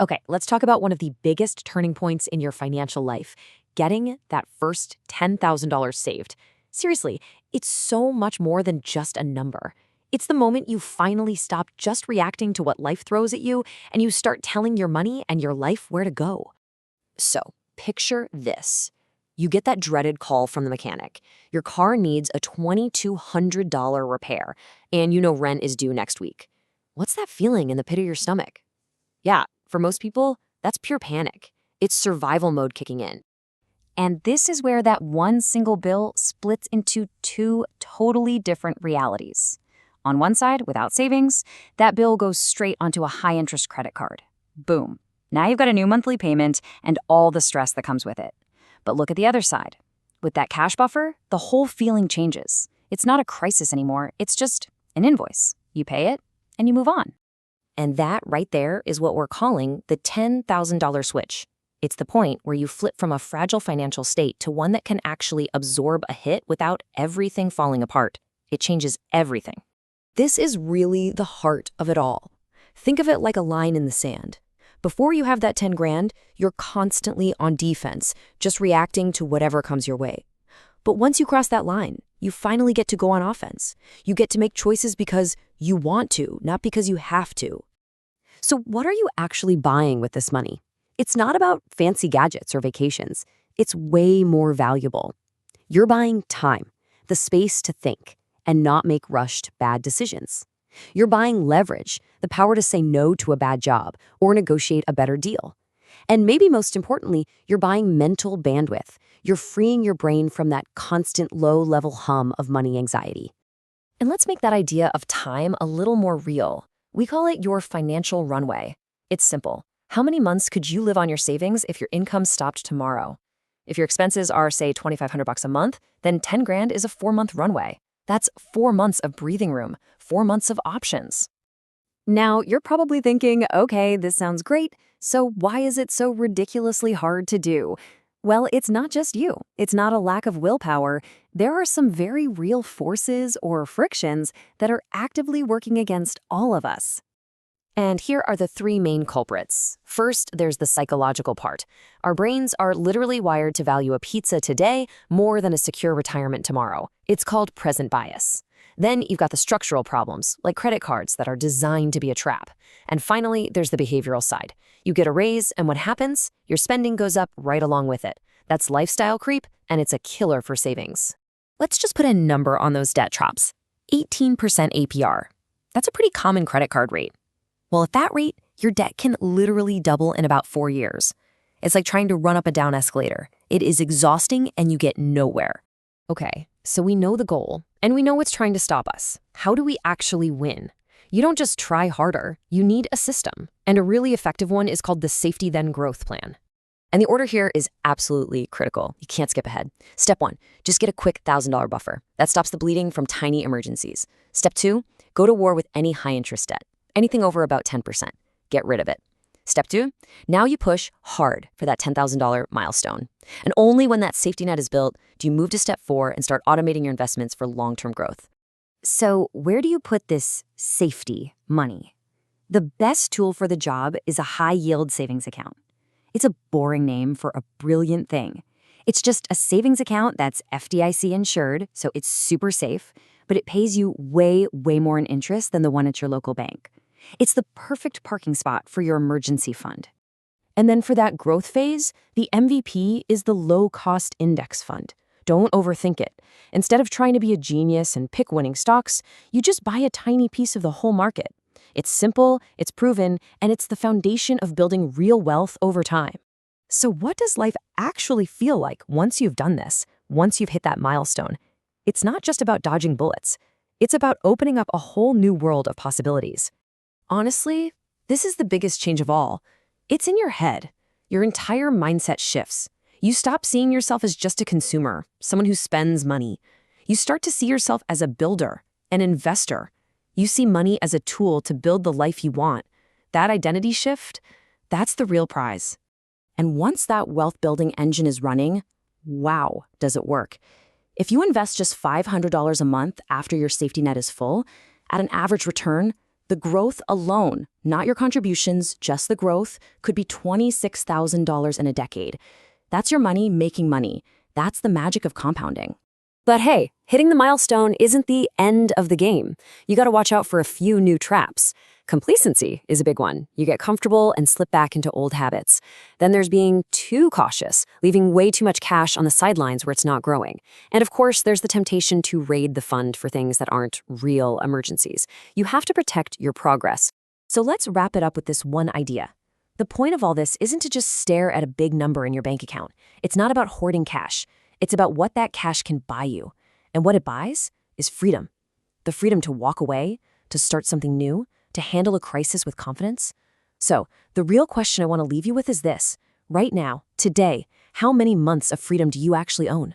Okay, let's talk about one of the biggest turning points in your financial life, getting that first $10,000 saved. Seriously, it's so much more than just a number. It's the moment you finally stop just reacting to what life throws at you and you start telling your money and your life where to go. So, picture this. You get that dreaded call from the mechanic. Your car needs a $2,200 repair, and you know rent is due next week. What's that feeling in the pit of your stomach? Yeah, for most people, that's pure panic. It's survival mode kicking in. And this is where that one single bill splits into two totally different realities. On one side, without savings, that bill goes straight onto a high-interest credit card. Boom. Now you've got a new monthly payment and all the stress that comes with it. But look at the other side. With that cash buffer, the whole feeling changes. It's not a crisis anymore. It's just an invoice. You pay it, and you move on. And that right there is what we're calling the $10,000 switch. It's the point where you flip from a fragile financial state to one that can actually absorb a hit without everything falling apart. It changes everything. This is really the heart of it all. Think of it like a line in the sand. Before you have that 10 grand, you're constantly on defense, just reacting to whatever comes your way. But once you cross that line, you finally get to go on offense. You get to make choices because you want to, not because you have to. So what are you actually buying with this money? It's not about fancy gadgets or vacations. It's way more valuable. You're buying time, the space to think, and not make rushed, bad decisions. You're buying leverage, the power to say no to a bad job or negotiate a better deal. And maybe most importantly, you're buying mental bandwidth. You're freeing your brain from that constant low-level hum of money anxiety. And let's make that idea of time a little more real. We call it your financial runway. It's simple. How many months could you live on your savings if your income stopped tomorrow? If your expenses are, say, $2,500 a month, then 10 grand is a 4-month runway. That's 4 months of breathing room, 4 months of options. Now, you're probably thinking, okay, this sounds great, so why is it so ridiculously hard to do? Well, it's not just you. It's not a lack of willpower. There are some very real forces or frictions that are actively working against all of us. And here are the 3 main culprits. First, there's the psychological part. Our brains are literally wired to value a pizza today more than a secure retirement tomorrow. It's called present bias. Then you've got the structural problems, like credit cards that are designed to be a trap. And finally, there's the behavioral side. You get a raise, and what happens? Your spending goes up right along with it. That's lifestyle creep, and it's a killer for savings. Let's just put a number on those debt traps. 18% APR. That's a pretty common credit card rate. Well, at that rate, your debt can literally double in about 4 years. It's like trying to run up a down escalator. It is exhausting and you get nowhere. Okay, so we know the goal and we know what's trying to stop us. How do we actually win? You don't just try harder, you need a system. And a really effective one is called the Safety Then Growth Plan. And the order here is absolutely critical. You can't skip ahead. Step 1, just get a quick $1,000 buffer. That stops the bleeding from tiny emergencies. Step 2, go to war with any high-interest debt. Anything over about 10%. Get rid of it. Step 2, now you push hard for that $10,000 milestone. And only when that safety net is built do you move to step 4 and start automating your investments for long-term growth. So where do you put this safety money? The best tool for the job is a high-yield savings account. It's a boring name for a brilliant thing. It's just a savings account that's FDIC insured, so it's super safe, but it pays you way, way more in interest than the one at your local bank. It's the perfect parking spot for your emergency fund. And then for that growth phase, the MVP is the low-cost index fund. Don't overthink it. Instead of trying to be a genius and pick winning stocks, you just buy a tiny piece of the whole market. It's simple, it's proven, and it's the foundation of building real wealth over time. So what does life actually feel like once you've done this, once you've hit that milestone? It's not just about dodging bullets. It's about opening up a whole new world of possibilities. Honestly, this is the biggest change of all. It's in your head. Your entire mindset shifts. You stop seeing yourself as just a consumer, someone who spends money. You start to see yourself as a builder, an investor. You see money as a tool to build the life you want. That identity shift, that's the real prize. And once that wealth-building engine is running, wow, does it work. If you invest just $500 a month after your safety net is full, at an average return, The growth alone, not your contributions, just the growth, could be $26,000 in a decade. That's your money making money. That's the magic of compounding. But hey, hitting the milestone isn't the end of the game. You got to watch out for a few new traps. Complacency is a big one. You get comfortable and slip back into old habits. Then there's being too cautious, leaving way too much cash on the sidelines where it's not growing. And of course, there's the temptation to raid the fund for things that aren't real emergencies. You have to protect your progress. So let's wrap it up with this one idea. The point of all this isn't to just stare at a big number in your bank account. It's not about hoarding cash. It's about what that cash can buy you. And what it buys is freedom. The freedom to walk away, to start something new, to handle a crisis with confidence. So, the real question I want to leave you with is this. Right now, today, how many months of freedom do you actually own?